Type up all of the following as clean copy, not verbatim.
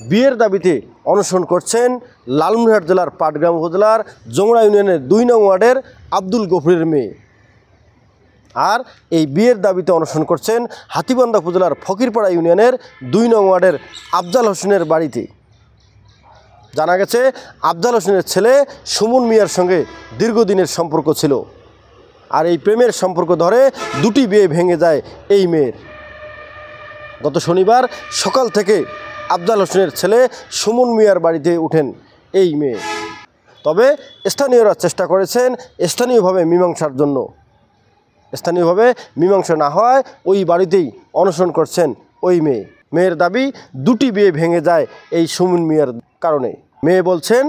বিয়ের দাবিতে অনশন করছেন লালমনিরহাট জেলার পাটগ্রাম উপজেলার জংড়া ইউনিয়নের ২ নং ওয়ার্ডের আব্দুল গফুরের মেয়ে। আর এই বিয়ের দাবিতে অনশন করছেন হাতীবান্ধা উপজেলার ফকিরপাড়া ইউনিয়নের ২ নং ওয়ার্ডের আফজাল হোসেনের বাড়িতে। জানা গেছে আফজাল হোসেনের ছেলে সুমন মিয়ার সঙ্গে দীর্ঘদিনের সম্পর্ক ছিল। আর এই প্রেমের সম্পর্ক ধরে দুটি বিয়ে ভেঙে যায় এই মেয়ের। গত শনিবার সকাল থেকে আফজাল হোসেনের ছেলে সুমন মিয়ার বাড়িতে উঠেন এই মেয়ে। তবে স্থানীয়রা চেষ্টা করেছেন স্থানীয়ভাবে মীমাংসার জন্য। স্থানীয়ভাবে মীমাংসা না হওয়ায় ওই বাড়িতেই অনশন করছেন ওই মেয়ে। মেয়ের দাবি দুটি বিয়ে ভেঙে যায় এই সুমন মিয়ার কারণে। মেয়ে বলছেন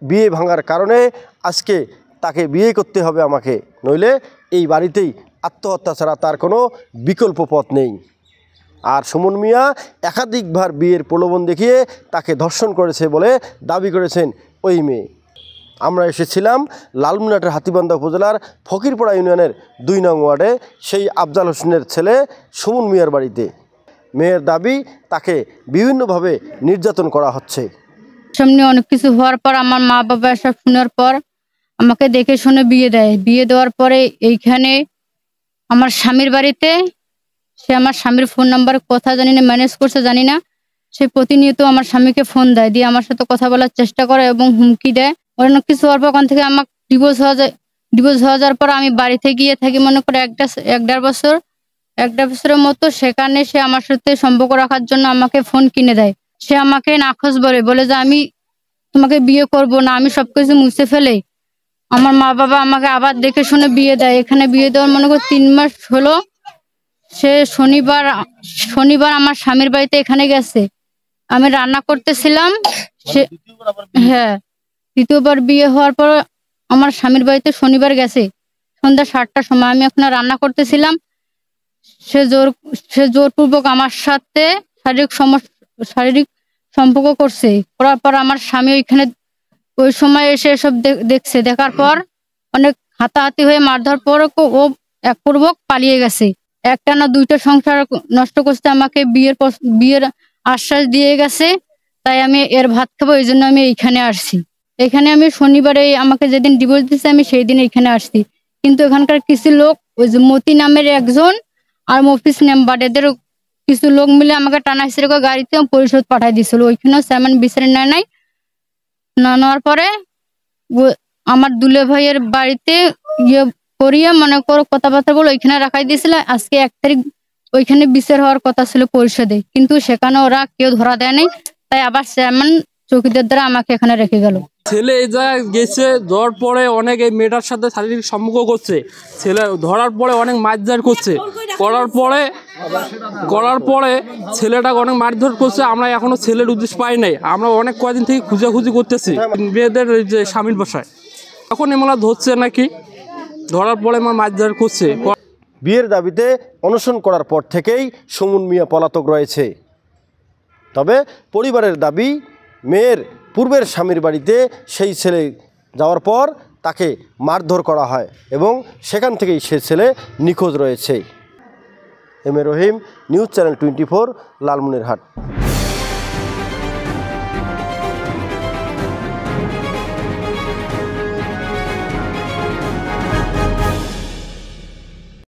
বিয়ে ভাঙার কারণে আজকে তাকে বিয়ে করতে হবে আমাকে, নইলে এই বাড়িতেই আত্মহত্যা ছাড়া তার কোনো বিকল্প পথ নেই। আর সুমন মিয়া একাধিকবার বিয়ের প্রলোভন দেখিয়ে তাকে ধর্ষণ করেছে বলে দাবি করেছেন ওই মেয়ে। আমরা এসেছিলাম লালমনিরহাটের হাতীবান্ধা উপজেলার ফকিরপাড়া ইউনিয়নের ২ নং ওয়ার্ডে সেই আফজাল হোসেনের ছেলে সুমন মিয়ার বাড়িতে। মেয়ের দাবি তাকে বিভিন্নভাবে নির্যাতন করা হচ্ছে। সামনে অনেক কিছু হওয়ার পর আমার মা বাবা সব শোনার পর আমাকে দেখে শুনে বিয়ে দেয়। বিয়ে দেওয়ার পরে এইখানে আমার স্বামীর বাড়িতে সে আমার স্বামীর ফোন নাম্বার কথা জানি না, ম্যানেজ করছে জানি না, সে প্রতিনিয়ত আমার স্বামীকে ফোন দেয়, দিয়ে আমার সাথে কথা বলার চেষ্টা করে এবং হুমকি দেয়। অনেক কিছু হওয়ার পর ওখান থেকে আমার ডিভোর্স হয়ে যায়। ডিভোর্স হয়ে যাওয়ার পর আমি বাড়িতে গিয়ে থাকি মনে করে এক দেড় বছরের মতো। সেখানে সে আমার সাথে সম্পর্ক রাখার জন্য আমাকে ফোন কিনে দেয়। সে আমাকে নাখোশ বলে যে আমি তোমাকে বিয়ে করব না, আমি সবকিছু মুছে ফেলে আমার মা বাবা আমাকে আবার দেখে শুনে বিয়ে দেয়। এখানে বিয়ে দেওয়ার মনে করো 3 মাস হলো। সে শনিবার আমার স্বামীর বাড়িতে এখানে গেছে, আমি রান্না করতেছিলাম। হ্যাঁ, দ্বিতীয়বার বিয়ে হওয়ার পর আমার স্বামীর বাড়িতে শনিবার গেছে সন্ধ্যা 7টার সময়। আমি এখন রান্না করতেছিলাম। সে জোরপূর্বক আমার সাথে শারীরিক সম্পর্ক করছে। করার পর আমার স্বামী ওইখানে ওই সময় এসে এসব দেখছে। দেখার পর অনেক হাতাহাতি হয়ে মারধর পর ও একপূর্বক পালিয়ে গেছে। একটা না দুইটা সংসার নষ্ট করতে আমাকে বিয়ের আশ্বাস দিয়ে গেছে। তাই আমি এর ভাত খাবো, এই জন্য আমি এইখানে আসছি। এখানে আমি শনিবারে আমাকে যেদিন ডিভোর্স দিচ্ছে আমি সেই দিন এখানে আসছি। কিন্তু এখানকার কিছু লোক, ওই যে মতি নামের একজন আর মফিস নাম্বার, এদের কিছু লোক মিলে আমাকে টানা হিসেবে গাড়িতে পরিশোধ পাঠাই দিয়েছিল। ওইখানেও স্যামন বিচারে নাই না নেওয়ার পরে আমার দুলে ভাইয়ের বাড়িতে ইয়ে করিয়ে মনে করো কথাবার্তা বলে ওইখানে রাখাই দিয়েছিল। আজকে 1 তারিখ ওইখানে বিচার হওয়ার কথা ছিল পরিষদে, কিন্তু সেখানে ওরা কেউ ধরা দেয় নাই। তাই আবার চেয়ারম্যান চৌকিদার দ্বারা আমাকে এখানে রেখে গেল। ছেলে এই জায়গায় গেছে, ধর পরে অনেক এই মেয়েটার সাথে শারীরিক সম্পর্ক করছে। ছেলে ধরার পরে অনেক মারধর করছে, করার পরে ছেলেটাকে অনেক মারধর করছে। আমরা এখনো ছেলের উদ্দেশ্য পাই নাই। আমরা অনেক কয়েকদিন থেকে খুঁজাখুঁজি করতেছি মেয়েদের যে স্বামীর বাসায়। এখন এমলা ধরছে নাকি, ধরার পরে আমার মারধর করছে। বিয়ের দাবিতে অনশন করার পর থেকেই সুমন মিয়া পলাতক রয়েছে। তবে পরিবারের দাবি মেয়ের পূর্বের স্বামীর বাড়িতে সেই ছেলে যাওয়ার পর তাকে মারধর করা হয় এবং সেখান থেকেই সে ছেলে নিখোঁজ রয়েছে। M A Rahim, news channel 24, Lalmonirhat.